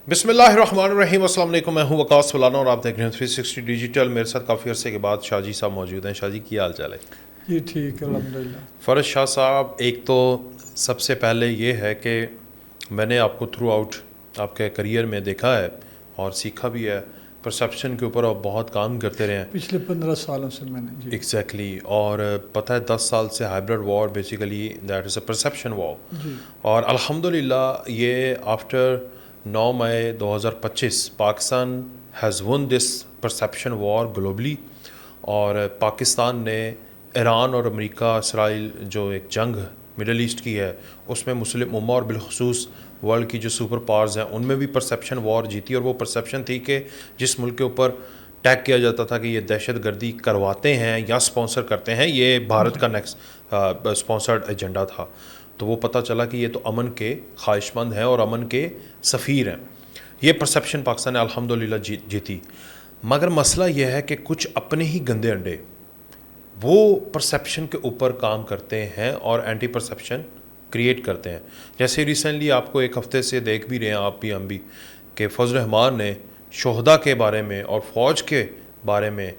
بسم اللہ الرحمن الرحیم. السلام علیکم. میں ہوں وقاص فلانا اور آپ دیکھ رہے ہیں 360 ڈیجیٹل. میرے ساتھ کافی عرصے کے بعد شاہ جی صاحب موجود ہیں. شاہ جی کی حال چال ہے؟ جی ٹھیک الحمدللہ. فرض شاہ صاحب، ایک تو سب سے پہلے یہ ہے کہ میں نے آپ کو تھرو آؤٹ آپ کے کریئر میں دیکھا ہے اور سیکھا بھی ہے. پرسیپشن کے اوپر آپ بہت کام کرتے رہے ہیں پچھلے 15 سالوں سے میں نے. جی ایگزیکٹلی. اور پتہ ہے 10 سال سے hybrid war basically that is a perception war. جی اور الحمدللہ یہ after 9 May 2025 Pakistan has won this perception war globally. اور پاکستان نے ایران اور امریکہ اسرائیل جو ایک جنگ مڈل ایسٹ کی ہے اس میں مسلم امہ اور بالخصوص ورلڈ کی جو سپر پاورز ہیں ان میں بھی پرسیپشن وار جیتی. اور وہ پرسیپشن تھی کہ جس ملک کے اوپر ٹیگ کیا جاتا تھا کہ یہ دہشت گردی کرواتے ہیں یا سپانسر کرتے ہیں، یہ بھارت کا نیکسٹ سپانسرڈ ایجنڈا تھا. تو وہ پتہ چلا کہ یہ تو امن کے خواہش مند ہیں اور امن کے سفیر ہیں. یہ پرسیپشن پاکستان نے الحمدللہ جیتی. مگر مسئلہ یہ ہے کہ کچھ اپنے ہی گندے انڈے وہ پرسیپشن کے اوپر کام کرتے ہیں اور اینٹی پرسیپشن کریٹ کرتے ہیں. جیسے ریسنٹلی آپ کو ایک ہفتے سے دیکھ بھی رہے ہیں آپ بھی ہم بھی کہ فضل الرحمان نے شہداء کے بارے میں اور فوج کے بارے میں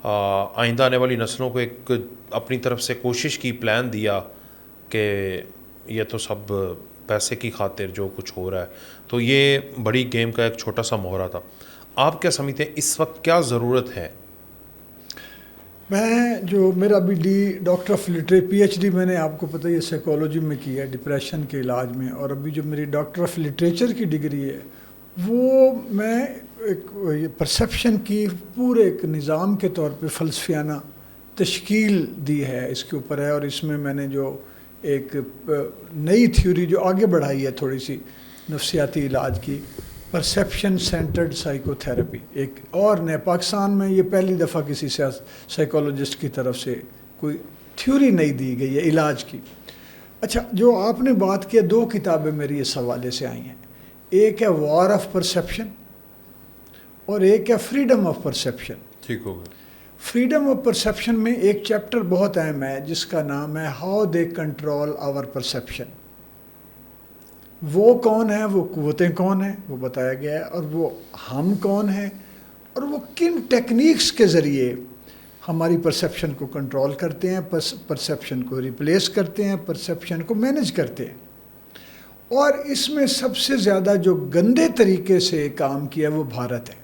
آئندہ آنے والی نسلوں کو ایک اپنی طرف سے کوشش کی، پلان دیا کہ یہ تو سب پیسے کی خاطر جو کچھ ہو رہا ہے. تو یہ بڑی گیم کا ایک چھوٹا سا محاورہ تھا. آپ کیا سمجھتے ہیں اس وقت کیا ضرورت ہے؟ میں جو میرا ابھی doctor of P H D میں نے آپ کو پتہ ہے سائیکالوجی میں کی ہے ڈپریشن کے علاج میں، اور ابھی جو میری ڈاکٹر آف لٹریچر کی ڈگری ہے وہ میں ایک پرسیپشن کی پورے ایک نظام کے طور پہ فلسفیانہ تشکیل دی ہے اس کے اوپر ہے. اور اس میں میں نے جو ایک نئی تھیوری جو آگے بڑھائی ہے تھوڑی سی نفسیاتی علاج کی، پرسیپشن سینٹرڈ سائیکو تھیراپی. ایک اور نئے پاکستان میں یہ پہلی دفعہ کسی سائیکالوجسٹ کی طرف سے کوئی تھیوری نہیں دی گئی ہے علاج کی. اچھا، جو آپ نے بات کی، 2 کتابیں میری اس حوالے سے آئی ہیں. ایک ہے وار آف پرسیپشن اور ایک ہے فریڈم آف پرسیپشن. ٹھیک ہوگا. فریڈم آف پرسیپشن میں ایک چیپٹر بہت اہم ہے جس کا نام ہے how they control our perception. وہ کون ہیں، وہ قوتیں کون ہیں وہ بتایا گیا ہے، اور وہ ہم کون ہیں اور وہ کن ٹیکنیکس کے ذریعے ہماری پرسیپشن کو کنٹرول کرتے ہیں، پرسیپشن کو ریپلیس کرتے ہیں، پرسیپشن کو مینج کرتے ہیں. اور اس میں سب سے زیادہ جو گندے طریقے سے کام کیا وہ بھارت ہے.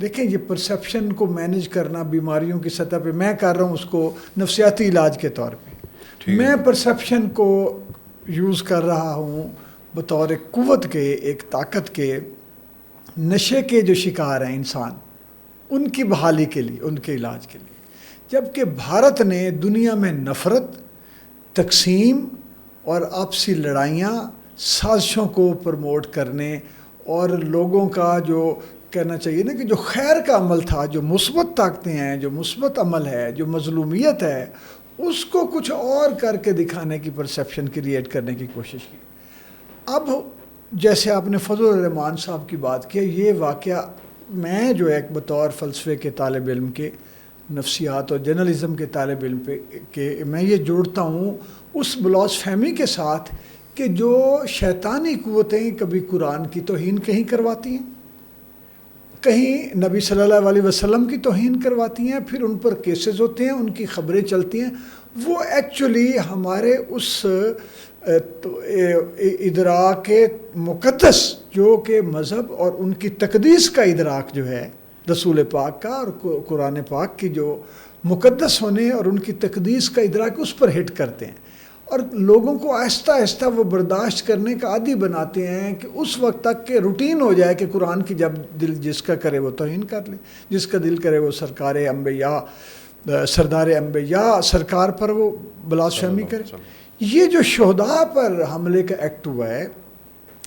دیکھیں، یہ پرسیپشن کو مینج کرنا بیماریوں کی سطح پہ میں کر رہا ہوں اس کو نفسیاتی علاج کے طور پہ. میں پرسیپشن کو یوز کر رہا ہوں بطور ایک قوت کے، ایک طاقت کے. نشے کے جو شکار ہیں انسان، ان کی بحالی کے لیے، ان کے علاج کے لیے. جبکہ بھارت نے دنیا میں نفرت، تقسیم اور آپسی لڑائیاں، سازشوں کو پروموٹ کرنے اور لوگوں کا جو کہنا چاہیے نا کہ جو خیر کا عمل تھا، جو مثبت طاقتیں ہیں، جو مثبت عمل ہے، جو مظلومیت ہے، اس کو کچھ اور کر کے دکھانے کی پرسیپشن کریٹ کرنے کی کوشش کی. اب جیسے آپ نے فضل الرحمان صاحب کی بات کی، یہ واقعہ میں جو ایک بطور فلسفے کے طالب علم کے، نفسیات اور جرنلزم کے طالب علم پہ کہ میں یہ جوڑتا ہوں اس بلاس فہمی کے ساتھ کہ جو شیطانی قوتیں کبھی قرآن کی توہین کہیں کرواتی ہیں، کہیں نبی صلی اللہ علیہ وسلم کی توہین کرواتی ہیں، پھر ان پر کیسز ہوتے ہیں، ان کی خبریں چلتی ہیں، وہ ایکچولی ہمارے اس ادراک مقدس جو کہ مذہب اور ان کی تقدیس کا ادراک جو ہے رسول پاک کا اور قرآن پاک کی جو مقدس ہونے اور ان کی تقدیس کا ادراک، اس پر ہٹ کرتے ہیں اور لوگوں کو آہستہ آہستہ وہ برداشت کرنے کا عادی بناتے ہیں کہ اس وقت تک کہ روٹین ہو جائے کہ قرآن کی جب دل جس کا کرے وہ توہین کر لے، جس کا دل کرے وہ سردار انبیاء سرکار پر وہ بلاسفہمی کرے. یہ جو شہداء پر حملے کا ایکٹ ہوا ہے،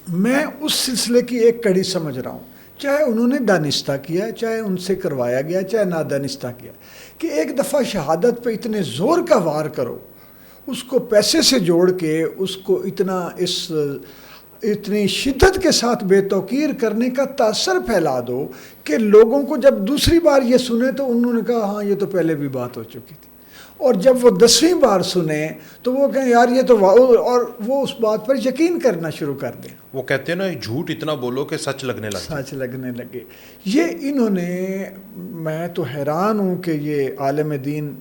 میں اس سلسلے کی ایک کڑی سمجھ رہا ہوں، چاہے انہوں نے دانستہ کیا، چاہے ان سے کروایا گیا، چاہے نادانستہ کیا، کہ ایک دفعہ شہادت پہ اتنے زور کا وار کرو، اس کو پیسے سے جوڑ کے اس کو اتنی شدت کے ساتھ بے توقیر کرنے کا تاثر پھیلا دو کہ لوگوں کو جب دوسری بار یہ سنے تو انہوں نے کہا ہاں یہ تو پہلے بھی بات ہو چکی تھی. اور جب وہ 10ویں بار سنیں تو وہ کہیں یار یہ تو اور وہ اس بات پر یقین کرنا شروع کر دیں. وہ کہتے ہیں نا جھوٹ اتنا بولو کہ سچ لگنے لگے. سچ لگنے لگے. یہ انہوں نے, میں تو حیران ہوں کہ یہ عالم دین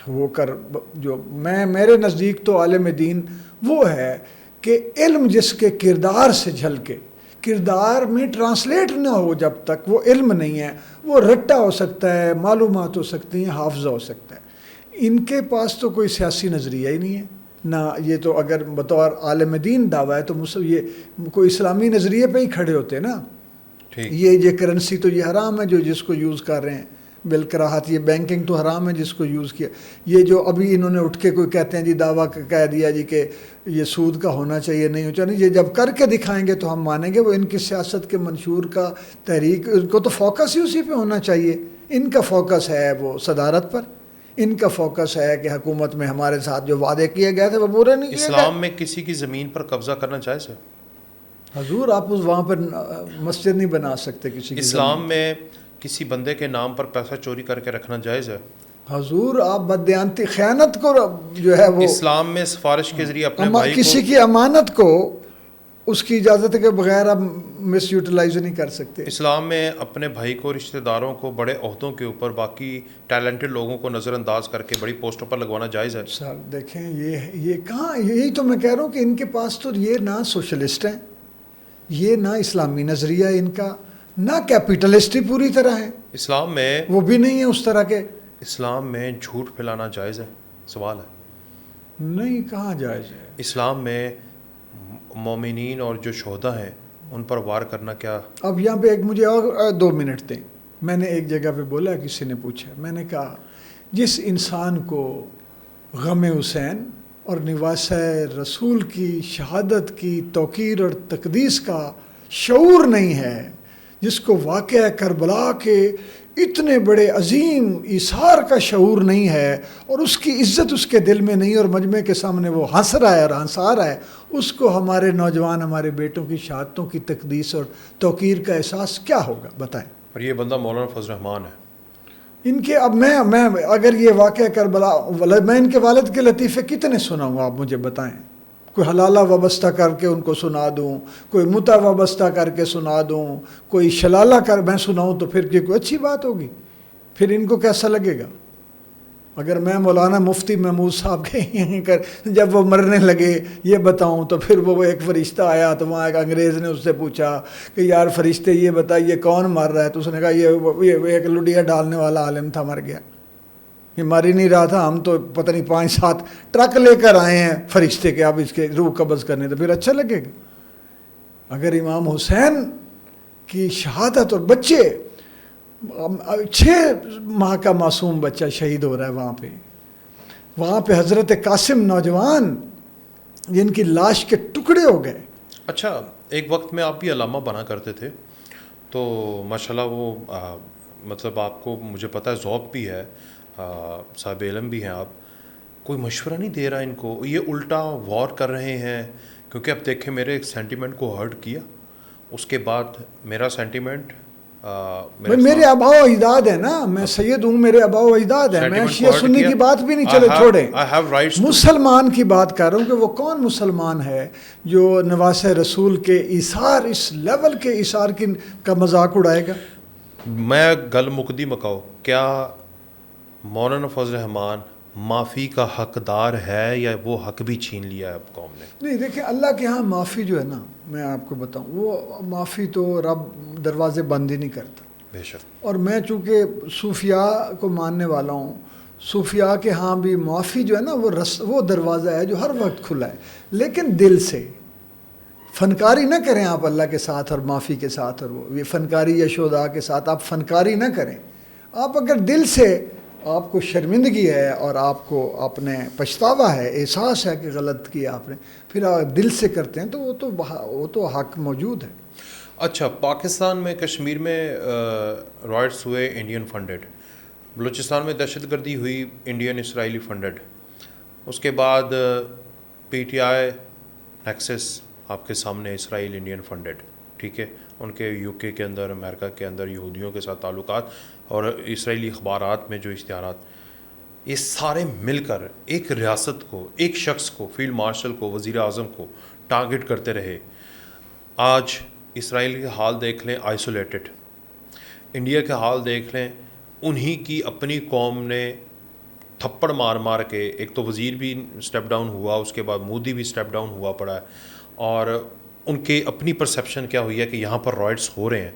ہو کر, جو میرے نزدیک تو عالم دین وہ ہے کہ علم جس کے کردار سے جھلکے, کردار میں ٹرانسلیٹ نہ ہو جب تک وہ علم نہیں ہے. وہ رٹا ہو سکتا ہے, معلومات ہو سکتی ہیں, حافظہ ہو سکتا ہے. ان کے پاس تو کوئی سیاسی نظریہ ہی نہیں ہے نہ. یہ تو اگر بطور عالم دین دعویٰ ہے تو یہ کوئی اسلامی نظریے پہ ہی کھڑے ہوتے ہیں نا. یہ کرنسی تو یہ حرام ہے جو جس کو یوز کر رہے ہیں بالکراہت. یہ بینکنگ تو حرام ہے جس کو یوز کیا. یہ جو ابھی انہوں نے اٹھ کے کوئی کہتے ہیں جی دعویٰ کہہ دیا جی کہ یہ سود کا ہونا چاہیے, نہیں ہونا چاہیے, یہ جب کر کے دکھائیں گے تو ہم مانیں گے. وہ ان کی سیاست کے منشور کا تحریک, ان کو تو فوکس ہی اسی پہ ہونا چاہیے. ان کا فوکس ہے وہ صدارت پر, ان کا فوکس ہے کہ حکومت میں ہمارے ساتھ جو وعدے کیے گئے تھے وہ پورے نہیں کیے گئے. اسلام میں کسی کی زمین پر قبضہ کرنا جائز ہے؟ حضور آپ وہاں پر مسجد نہیں بنا سکتے کسی کی. اسلام میں کسی بندے کے نام پر پیسہ چوری کر کے رکھنا جائز ہے؟ حضور آپ بددیانتی خیانت کو جو ہے وہ اسلام میں سفارش کے ذریعے اپنے بھائی کسی کی امانت کو اس کی اجازت کے بغیر آپ مس یوٹیلائز نہیں کر سکتے. اسلام میں اپنے بھائی کو, رشتہ داروں کو بڑے عہدوں کے اوپر باقی ٹیلنٹڈ لوگوں کو نظر انداز کر کے بڑی پوسٹوں پر لگوانا جائز ہے؟ سر دیکھیں یہ کہاں, یہی تو میں کہہ رہا ہوں کہ ان کے پاس تو یہ نہ سوشلسٹ ہیں, یہ نہ اسلامی نظریہ ان کا, نہ کیپیٹلسٹ ہی پوری طرح ہے. اسلام میں وہ بھی نہیں ہے اس طرح کے. اسلام میں جھوٹ پھیلانا جائز ہے؟ سوال ہے. نہیں, کہاں جائز ہے. اسلام میں مومنین اور جو شہداء ہیں ان پر وار کرنا کیا؟ اب یہاں پہ ایک مجھے اور 2 منٹ دیں. میں نے ایک جگہ پہ بولا, کسی نے پوچھا, میں نے کہا جس انسان کو غم حسین اور نواسہ رسول کی شہادت کی توقیر اور تقدیس کا شعور نہیں ہے, جس کو واقعہ کربلا کے اتنے بڑے عظیم ایثار کا شعور نہیں ہے, اور اس کی عزت اس کے دل میں نہیں, اور مجمع کے سامنے وہ ہنس رہا ہے اور ہنسا رہا ہے, اس کو ہمارے نوجوان, ہمارے بیٹوں کی شہادتوں کی تقدیس اور توقیر کا احساس کیا ہوگا بتائیں. اور یہ بندہ مولانا فضل الرحمان ہے. ان کے اب میں اگر یہ واقعہ کربلا, میں ان کے والد کے لطیفے کتنے سناؤں آپ مجھے بتائیں. کوئی حلالہ وابستہ کر کے ان کو سنا دوں, کوئی متع وابستہ کر کے سنا دوں, کوئی شلالہ کر میں سناؤں تو پھر یہ کوئی اچھی بات ہوگی؟ پھر ان کو کیسا لگے گا؟ اگر میں مولانا مفتی محمود صاحب کے جب وہ مرنے لگے یہ بتاؤں تو پھر وہ ایک فرشتہ آیا تو وہاں ایک انگریز نے اس سے پوچھا کہ یار فرشتے یہ بتائیے کون مر رہا ہے؟ تو اس نے کہا یہ ایک لڈیا ڈالنے والا عالم تھا, مر گیا. یہ مر ہی نہیں رہا تھا, ہم تو پتہ نہیں 5-7 ٹرک لے کر آئے ہیں فرشتے کے, اب اس کے روح قبض کرنے, تو پھر اچھا لگے گا. اگر امام حسین کی شہادت اور بچے 6 ماہ کا معصوم بچہ شہید ہو رہا ہے وہاں پہ حضرت قاسم نوجوان جن کی لاش کے ٹکڑے ہو گئے. اچھا, ایک وقت میں آپ بھی علامہ بنا کرتے تھے تو ماشاءاللہ وہ مطلب آپ کو مجھے پتہ ہے ذوق بھی ہے, صاحب علم بھی ہیں آپ, کوئی مشورہ نہیں دے رہا ان کو؟ یہ الٹا وار کر رہے ہیں. کیونکہ اب دیکھیں میرے ایک سینٹیمنٹ کو ہرٹ کیا, اس کے بعد میرا سینٹیمنٹ میرے آبا و اجداد ہے نا, میں سید ہوں, میرے آبا و اجداد ہے, میں شیعہ سنی کی بات بھی نہیں, چلے چھوڑیں, مسلمان کی بات کر رہا ہوں کہ وہ کون مسلمان ہے جو نواسہ رسول کے ایثار, اس لیول کے ایثار کا مذاق اڑائے گا؟ میں گل مکدی مکاؤ, کیا مولانا فضل الرحمان معافی کا حقدار ہے یا وہ حق بھی چھین لیا ہے اب قوم نے؟ نہیں دیکھیں, اللہ کے ہاں معافی جو ہے نا, میں آپ کو بتاؤں, وہ معافی تو رب دروازے بند ہی نہیں کرتا. بے شک. اور میں چونکہ صوفیاء کو ماننے والا ہوں, صوفیاء کے ہاں بھی معافی جو ہے نا وہ دروازہ ہے جو ہر وقت کھلا ہے, لیکن دل سے. فنکاری نہ کریں آپ اللہ کے ساتھ اور معافی کے ساتھ, اور وہ یہ فنکاری یا شہداء کے ساتھ آپ فنکاری نہ کریں. آپ اگر دل سے آپ کو شرمندگی ہے اور آپ کو اپنے پچھتاوا ہے, احساس ہے کہ غلط کیا آپ نے, پھر آپ دل سے کرتے ہیں تو وہ تو حق موجود ہے. اچھا, پاکستان میں کشمیر میں رائٹس ہوئے انڈین فنڈڈ, بلوچستان میں دہشت گردی ہوئی انڈین اسرائیلی فنڈڈ, اس کے بعد پی ٹی آئی نیکسس آپ کے سامنے اسرائیل انڈین فنڈڈ, ٹھیک ہے, ان کے یو کے اندر, امریکہ کے اندر یہودیوں کے ساتھ تعلقات اور اسرائیلی اخبارات میں جو اشتہارات. یہ سارے مل کر ایک ریاست کو، ایک شخص کو، فیلڈ مارشل کو، وزیر اعظم کو ٹارگٹ کرتے رہے. آج اسرائیل کے حال دیکھ لیں، آئسولیٹڈ. انڈیا کے حال دیکھ لیں، انہی کی اپنی قوم نے تھپڑ مار مار کے، ایک تو وزیر بھی اسٹیپ ڈاؤن ہوا، اس کے بعد مودی بھی اسٹیپ ڈاؤن ہوا پڑا ہے، اور ان کے اپنی پرسیپشن کیا ہوئی ہے کہ یہاں پر رائٹس ہو رہے ہیں.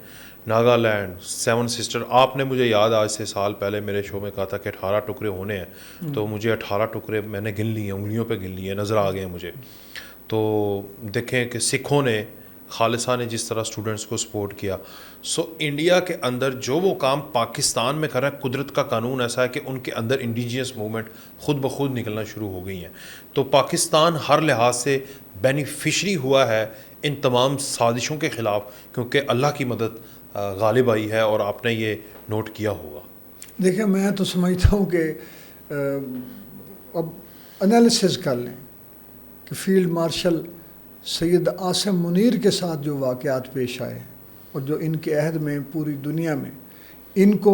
ناگالینڈ، 7 سسٹر، آپ نے مجھے یاد آج سے سال پہلے میرے شو میں کہا تھا کہ 18 ٹکڑے ہونے ہیں، تو مجھے 18 ٹکڑے میں نے گن لیے ہیں، انگلیوں پہ گن لیے ہیں، نظر آ گئے ہیں مجھے. تو دیکھیں کہ سکھوں نے، خالصہ نے جس طرح اسٹوڈنٹس کو سپورٹ کیا. سو انڈیا کے اندر جو وہ کام پاکستان میں کر رہا ہے، قدرت کا قانون ایسا ہے کہ ان کے اندر انڈیجینس موومنٹ خود بخود نکلنا شروع ہو گئی ہیں. تو پاکستان ہر لحاظ سے بینیفیشری ہوا ہے ان تمام سازشوں کے خلاف، کیونکہ اللہ کی مدد غالب آئی ہے، اور آپ نے یہ نوٹ کیا ہوگا. دیکھیں میں تو سمجھتا ہوں کہ اب انالیسز کر لیں کہ فیلڈ مارشل سید عاصم منیر کے ساتھ جو واقعات پیش آئے ہیں، اور جو ان کے عہد میں پوری دنیا میں ان کو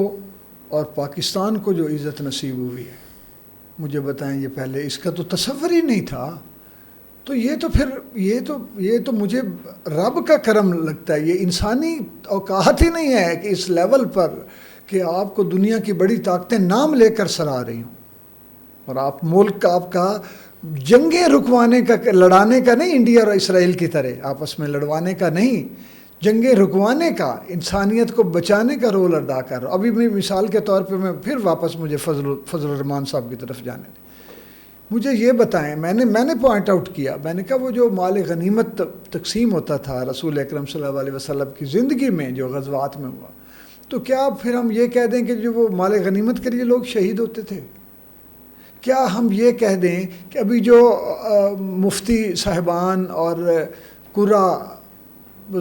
اور پاکستان کو جو عزت نصیب ہوئی ہے، مجھے بتائیں یہ پہلے اس کا تو تصور ہی نہیں تھا. تو یہ تو پھر یہ تو مجھے رب کا کرم لگتا ہے. یہ انسانی اوقات ہی نہیں ہے کہ اس لیول پر کہ آپ کو دنیا کی بڑی طاقتیں نام لے کر سرا رہی ہوں، اور آپ ملک کا، آپ کا جنگیں رکوانے کا، لڑانے کا نہیں، انڈیا اور اسرائیل کی طرح آپس میں لڑوانے کا نہیں، جنگیں رکوانے کا، انسانیت کو بچانے کا رول ادا کر رہا ہوں. ابھی میں مثال کے طور پہ میں پھر واپس مجھے فضل الرحمان صاحب کی طرف جانے دیں. مجھے یہ بتائیں، میں نے پوائنٹ آؤٹ کیا، میں نے کہا وہ جو مال غنیمت تقسیم ہوتا تھا رسول اکرم صلی اللہ علیہ وسلم کی زندگی میں جو غزوات میں ہوا، تو کیا پھر ہم یہ کہہ دیں کہ جو وہ مال غنیمت کے لیے لوگ شہید ہوتے تھے؟ کیا ہم یہ کہہ دیں کہ ابھی جو مفتی صاحبان اور قرا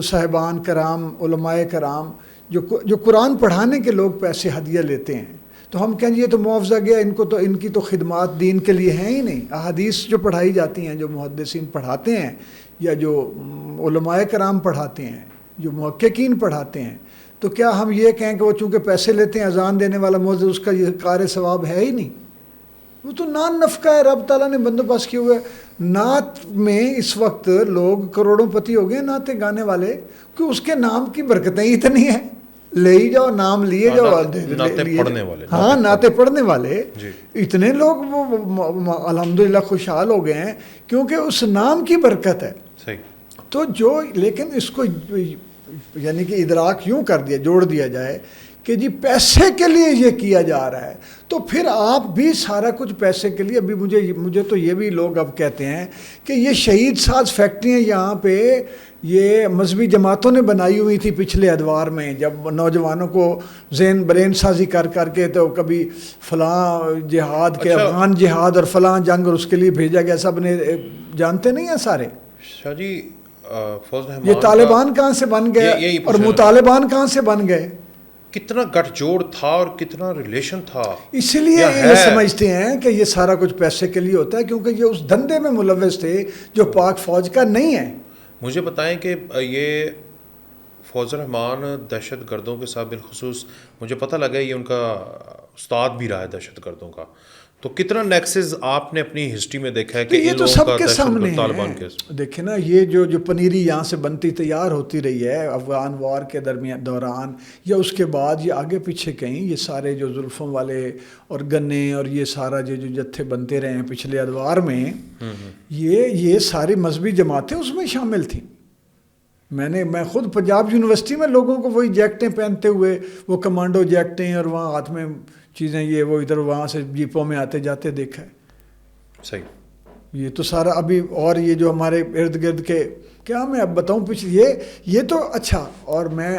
صاحبان کرام، علماء کرام جو قرآن پڑھانے کے لوگ پیسے ہدیہ لیتے ہیں، تو ہم کہیں یہ تو معاوضہ گیا، ان کی تو خدمات دین کے لیے ہیں ہی نہیں. احادیث جو پڑھائی جاتی ہیں، جو محدثین پڑھاتے ہیں، یا جو علماء کرام پڑھاتے ہیں، جو محققین پڑھاتے ہیں، تو کیا ہم یہ کہیں کہ وہ چونکہ پیسے لیتے ہیں، اذان دینے والا مؤذن، اس کا یہ کار ثواب ہے ہی نہیں؟ وہ تو نان نفقہ ہے، رب تعالیٰ نے بندوبست کیے ہوئے. نعت میں اس وقت لوگ کروڑوں پتی ہو گئے نعتیں گانے والے، کہ اس کے نام کی برکتیں اتنی ہیں، لے ہی جاؤ، نام لیے جاؤ. نعتیں پڑھنے والے، ہاں نعتیں پڑھنے والے جی. اتنے لوگ وہ الحمدللہ خوشحال ہو گئے ہیں، کیونکہ اس نام کی برکت ہے. صحیح. تو لیکن اس کو یعنی کہ ادراک یوں کر دیا، جوڑ دیا جائے کہ جی پیسے کے لیے یہ کیا جا رہا ہے، تو پھر آپ بھی سارا کچھ پیسے کے لیے. ابھی مجھے تو یہ بھی لوگ اب کہتے ہیں کہ یہ شہید ساز فیکٹریاں یہاں پہ یہ مذہبی جماعتوں نے بنائی ہوئی تھی پچھلے ادوار میں، جب نوجوانوں کو برین سازی کر کے، تو کبھی فلاں جہاد کے، افغان جہاد اور فلاں جنگ، اور اس کے لیے بھیجا گیا. سب نے جانتے نہیں ہیں سارے. شاہ جی، یہ طالبان کہاں سے بن گئے اور مطالبان کہاں سے بن گئے؟ کتنا گٹھ جوڑ تھا اور کتنا ریلیشن تھا. اسی لیے یہ سمجھتے ہیں کہ یہ سارا کچھ پیسے کے لیے ہوتا ہے، کیونکہ یہ اس دھندے میں ملوث تھے جو پاک فوج کا نہیں ہے. مجھے بتائیں کہ یہ فوز الرحمان دہشت گردوں کے ساتھ، بالخصوص مجھے پتہ لگا یہ ان کا استاد بھی رہا ہے دہشت گردوں کا، تو کتنا نیکسز آپ نے اپنی ہسٹری میں دیکھا ہے کہ یہ تو سب کے سامنے طالبان کے دیکھیں نا. یہ جو پنیری یہاں سے بنتی تیار ہوتی رہی ہے افغان وار کے دوران، یا اس کے بعد یہ آگے پیچھے کہیں، یہ سارے جو زلفوں والے اور گنے اور یہ سارا جو جتھے بنتے رہے ہیں پچھلے ادوار میں، یہ ساری مذہبی جماعتیں اس میں شامل تھیں. میں خود پنجاب یونیورسٹی میں لوگوں کو وہی جیکٹیں پہنتے ہوئے، وہ کمانڈو جیکٹیں، اور وہاں ہاتھ میں چیزیں، یہ وہ ادھر وہاں سے جیپوں میں آتے جاتے دیکھا ہے. صحیح. یہ تو سارا ابھی، اور یہ جو ہمارے ارد گرد کے، کیا میں اب بتاؤں پچھلے یہ تو اچھا. اور میں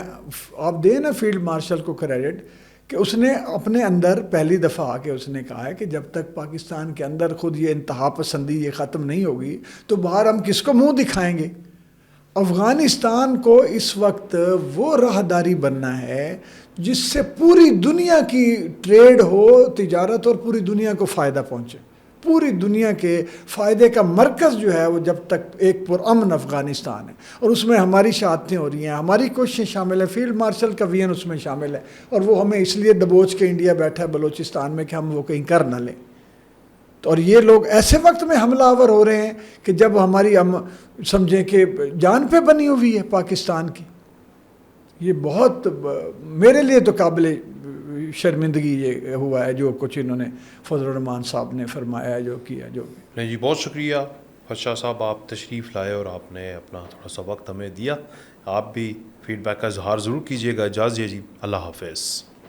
آپ دیں نا فیلڈ مارشل کو کریڈٹ کہ اس نے اپنے اندر پہلی دفعہ آ کے اس نے کہا ہے کہ جب تک پاکستان کے اندر خود یہ انتہا پسندی یہ ختم نہیں ہوگی تو باہر ہم کس کو منہ دکھائیں گے. افغانستان کو اس وقت وہ راہداری بننا ہے جس سے پوری دنیا کی ٹریڈ ہو، تجارت، اور پوری دنیا کو فائدہ پہنچے. پوری دنیا کے فائدے کا مرکز جو ہے وہ جب تک ایک پرامن افغانستان ہے، اور اس میں ہماری شہادتیں ہو رہی ہیں، ہماری کوششیں شامل ہیں، فیلڈ مارشل کا وین اس میں شامل ہے، اور وہ ہمیں اس لیے دبوچ کے انڈیا بیٹھا ہے بلوچستان میں کہ ہم وہ کہیں کر نہ لیں. تو اور یہ لوگ ایسے وقت میں حملہ آور ہو رہے ہیں کہ جب ہماری ہم سمجھیں کہ جان پہ بنی ہوئی ہے پاکستان کی. یہ بہت میرے لیے تو قابل شرمندگی یہ ہوا ہے جو کچھ انہوں نے فضل الرحمان صاحب نے فرمایا، جو کیا جو بھی. نہیں جی، بہت شکریہ خدشہ صاحب، آپ تشریف لائے اور آپ نے اپنا تھوڑا سا وقت ہمیں دیا. آپ بھی فیڈ بیک کا اظہار ضرور کیجیے گا. اجازت دیجیے جی، اللہ حافظ.